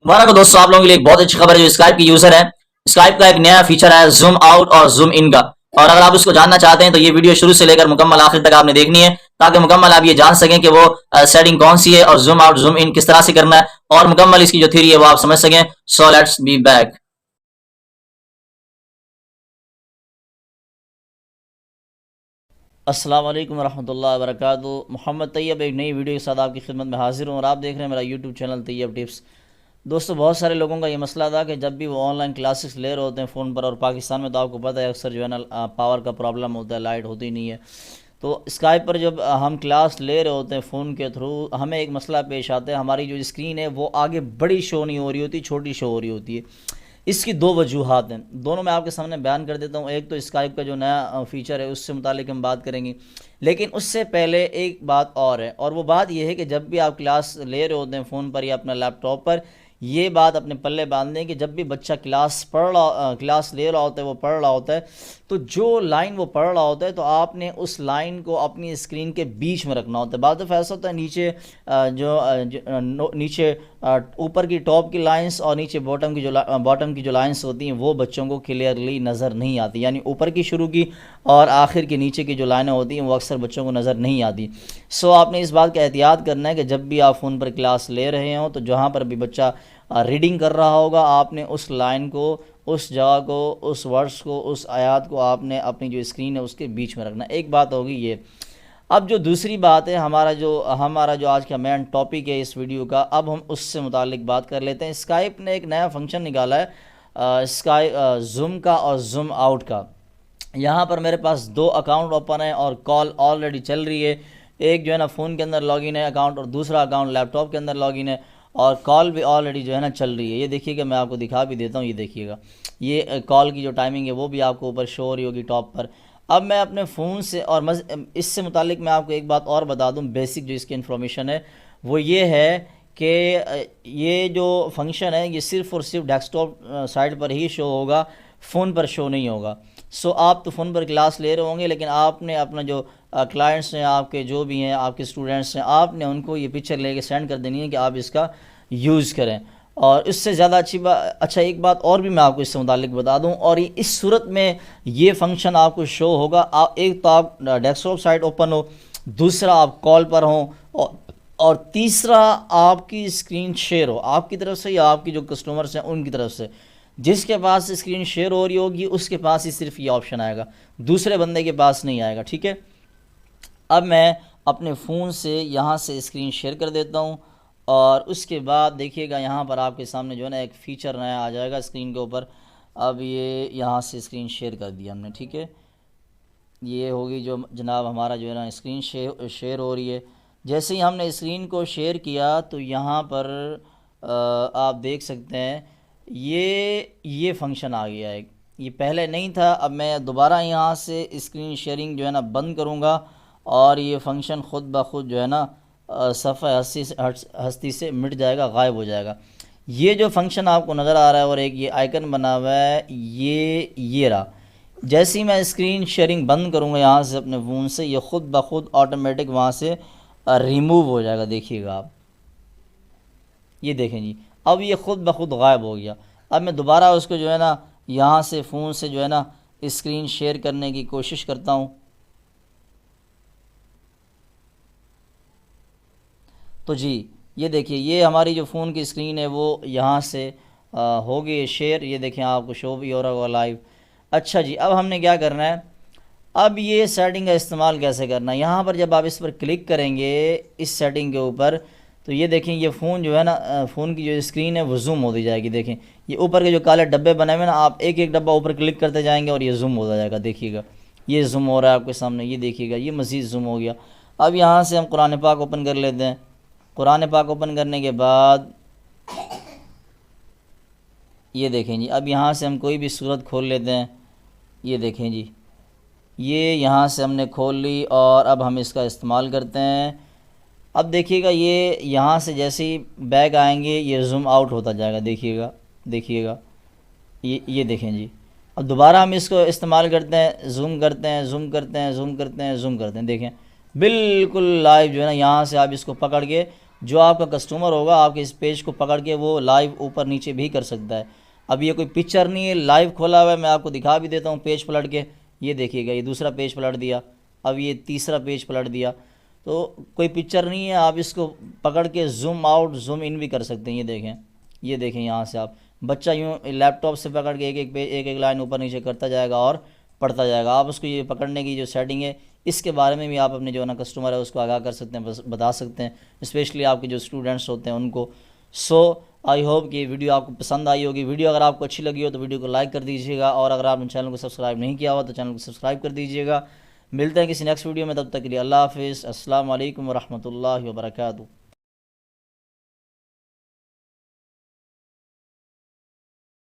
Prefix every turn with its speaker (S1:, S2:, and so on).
S1: मुबारक हो दोस्तों, आप लोगों के लिए एक बहुत अच्छी खबर है। जो स्काइप की यूजर है, स्काइप का एक नया फीचर है जूम आउट और जूम इन का। और अगर आप उसको जानना चाहते हैं तो ये वीडियो शुरू से लेकर मुकम्मल आखिर तक आपने देखनी है, ताकि मुकम्मल आप ये जान सकें कि वो सेटिंग कौन सी है और जूम आउट जूम इन किस तरह से करना है, और मुकम्मल इसकी जो थ्योरी है वो आप समझ सकें। So let's be back. अस्सलाम वालेकुम रहमतुल्लाहि व बरकातुहू। मोहम्मद तैयब एक नई वीडियो के साथ आपकी खिदमत में हाजिर हूँ और आप देख रहे हैं मेरा यूट्यूब चैनल तैयब टिप्स। दोस्तों, बहुत सारे लोगों का ये मसला था कि जब भी वो ऑनलाइन क्लासेस ले रहे होते हैं फ़ोन पर, और पाकिस्तान में तो आपको पता है अक्सर जो है ना पावर का प्रॉब्लम होता है, लाइट होती नहीं है। तो स्काइप पर जब हम क्लास ले रहे होते हैं फ़ोन के थ्रू, हमें एक मसला पेश आता है, हमारी जो स्क्रीन है वो आगे बड़ी शो नहीं हो रही होती, छोटी शो हो रही होती है। इसकी दो वजूहात हैं, दोनों मैं आपके सामने बयान कर देता हूँ। एक तो स्काइप का जो नया फ़ीचर है उससे मुतालिक हम बात करेंगे, लेकिन उससे पहले एक बात और है, और वो बात यह है कि जब भी आप क्लास ले रहे होते हैं फ़ोन पर या अपना लैपटॉप पर, ये बात अपने पल्ले बांध दें कि जब भी बच्चा क्लास ले रहा होता है, वो पढ़ रहा होता है, तो जो लाइन वो पढ़ रहा होता है तो आपने उस लाइन को अपनी स्क्रीन के बीच में रखना होता है। बाद दफ़ा ऐसा होता है नीचे नीचे ऊपर की टॉप की लाइंस और नीचे बॉटम की जो लाइंस होती हैं वो बच्चों को क्लियरली नज़र नहीं आती, यानी ऊपर की शुरू की और आखिर के नीचे की जो लाइनें होती हैं वो अक्सर बच्चों को नज़र नहीं आती। सो आपने इस बात का एहतियात करना है कि जब भी आप फ़ोन पर क्लास ले रहे हों तो जहाँ पर भी बच्चा रीडिंग कर रहा होगा, आपने उस लाइन को, उस जगह को, उस वर्ड्स को, उस आयत को आपने अपनी जो स्क्रीन है उसके बीच में रखना। एक बात होगी ये। अब जो दूसरी बात है, हमारा जो आज का मेन टॉपिक है इस वीडियो का, अब हम उससे मुतालिक बात कर लेते हैं। स्काइप ने एक नया फंक्शन निकाला है जूम का और जूम आउट का। यहाँ पर मेरे पास दो अकाउंट ओपन है और कॉल ऑलरेडी चल रही है। एक जो है ना फ़ोन के अंदर लॉगिन है अकाउंट, और दूसरा अकाउंट लैपटॉप के अंदर लॉगिन है, और कॉल भी ऑलरेडी जो है ना चल रही है। ये देखिएगा, मैं आपको दिखा भी देता हूँ, ये देखिएगा, ये कॉल की जो टाइमिंग है वो भी आपको ऊपर शो हो रही होगी टॉप पर। अब मैं अपने फ़ोन से, और इससे मुतालिक मैं आपको एक बात और बता दूँ, बेसिक जो इसकी इन्फॉर्मेशन है वो ये है कि ये जो फंक्शन है ये सिर्फ़ और सिर्फ डेस्कटॉप साइड पर ही शो होगा, फ़ोन पर शो नहीं होगा। सो आप तो फ़ोन पर क्लास ले रहे होंगे, लेकिन आपने अपना जो क्लाइंट्स हैं आपके, जो भी हैं आपके स्टूडेंट्स हैं, आपने उनको ये पिक्चर लेके सेंड कर देनी है कि आप इसका यूज़ करें। और इससे ज़्यादा अच्छा एक बात और भी मैं आपको इससे मुतालिक बता दूं, और ये इस सूरत में ये फंक्शन आपको शो होगा। एक तो आप डेस्कटॉप साइट ओपन हो, दूसरा आप कॉल पर हों, और तीसरा आपकी स्क्रीन शेयर हो, आपकी तरफ से या आपकी जो कस्टमर्स हैं उनकी तरफ से। जिसके पास स्क्रीन शेयर हो रही होगी उसके पास ही सिर्फ ये ऑप्शन आएगा, दूसरे बंदे के पास नहीं आएगा, ठीक है। अब मैं अपने फ़ोन से यहाँ से स्क्रीन शेयर कर देता हूँ, और उसके बाद देखिएगा यहाँ पर आपके सामने जो है ना एक फ़ीचर नया आ जाएगा स्क्रीन के ऊपर। अब ये यहाँ से स्क्रीन शेयर कर दिया हमने, ठीक है। ये होगी जो जनाब हमारा जो है ना स्क्रीन शेयर हो रही है। जैसे ही हमने स्क्रीन को शेयर किया तो यहाँ पर आप देख सकते हैं ये फंक्शन आ गया है। ये पहले नहीं था। अब मैं दोबारा यहाँ से स्क्रीन शेयरिंग जो है ना बंद करूँगा, और ये फंक्शन ख़ुद ब खुद जो है ना सफ़ा हस्ती से मिट जाएगा, गायब हो जाएगा। ये जो फंक्शन आपको नज़र आ रहा है और एक ये आइकन बना हुआ है, ये रहा। जैसे ही मैं स्क्रीन शेयरिंग बंद करूँगा यहाँ से अपने फ़ोन से, ये ख़ुद ब खुद ऑटोमेटिक वहाँ से रिमूव हो जाएगा। देखिएगा आप, ये देखें जी, अब ये ख़ुद ब खुद गायब हो गया। अब मैं दोबारा उसको जो है ना यहाँ से फ़ोन से जो है ना स्क्रीन शेयर करने की कोशिश करता हूँ, तो जी ये देखिए, ये हमारी जो फ़ोन की स्क्रीन है वो यहाँ से हो गई शेयर। ये देखें, आपको शो भी हो रहा होगा लाइव। अच्छा जी, अब हमने क्या करना है, अब ये सेटिंग का इस्तेमाल कैसे करना है। यहाँ पर जब आप इस पर क्लिक करेंगे इस सेटिंग के ऊपर, तो ये देखें, ये फ़ोन जो है ना फ़ोन की जो स्क्रीन है वो जूम होती जाएगी। देखें, ये ऊपर के जो काले डब्बे बने हुए ना, आप एक एक डब्बा ऊपर क्लिक करते जाएंगे और ये जूम होता जाएगा। देखिएगा, ये जूम हो रहा है आपके सामने, ये देखिएगा, ये मज़ीद जूम हो गया। अब यहाँ से हम कुरान पाक ओपन कर लेते हैं। कुरान पाक ओपन करने के बाद ये देखें जी, अब यहाँ से हम कोई भी सूरत खोल लेते हैं। ये देखें जी, ये यहाँ से हमने खोल ली, और अब हम इसका इस्तेमाल करते हैं। अब देखिएगा, ये यहाँ से जैसे ही बैक आएंगे ये जूम आउट होता जाएगा। देखिएगा, देखिएगा, ये देखें जी। अब दोबारा हम इसको इस्तेमाल करते हैं, जूम करते हैं, जूम करते हैं, जूम करते हैं, जूम करते हैं। देखें, बिल्कुल लाइव जो है ना, यहाँ से आप इसको पकड़ के जो आपका कस्टमर होगा आपके इस पेज को पकड़ के वो लाइव ऊपर नीचे भी कर सकता है। अब ये कोई पिक्चर नहीं है, लाइव खोला हुआ है, मैं आपको दिखा भी देता हूँ पेज पलट के। ये देखिएगा, ये दूसरा पेज पलट दिया, अब ये तीसरा पेज पलट दिया। तो कोई पिक्चर नहीं है, आप इसको पकड़ के जूम आउट जूम इन भी कर सकते हैं। ये देखें यहाँ से आप बच्चा यूँ लैपटॉप से पकड़ के एक एक लाइन ऊपर नीचे करता जाएगा और पढ़ता जाएगा। आप उसको ये पकड़ने की जो सेटिंग है इसके बारे में भी आप अपने जो है ना कस्टमर है उसको आगाह कर सकते हैं, बता सकते हैं, स्पेशली आपके जो स्टूडेंट्स होते हैं उनको। सो आई होप कि वीडियो आपको पसंद आई होगी। वीडियो अगर आपको अच्छी लगी हो तो वीडियो को लाइक कर दीजिएगा, और अगर आपने चैनल को सब्सक्राइब नहीं किया हो तो चैनल को सब्सक्राइब कर दीजिएगा। मिलते हैं किसी नेक्स्ट वीडियो में, तब तक के लिए अल्लाह हाफिज़। अस्सलाम वालेकुम वरहमतुल्लाहि वबरकातुहू।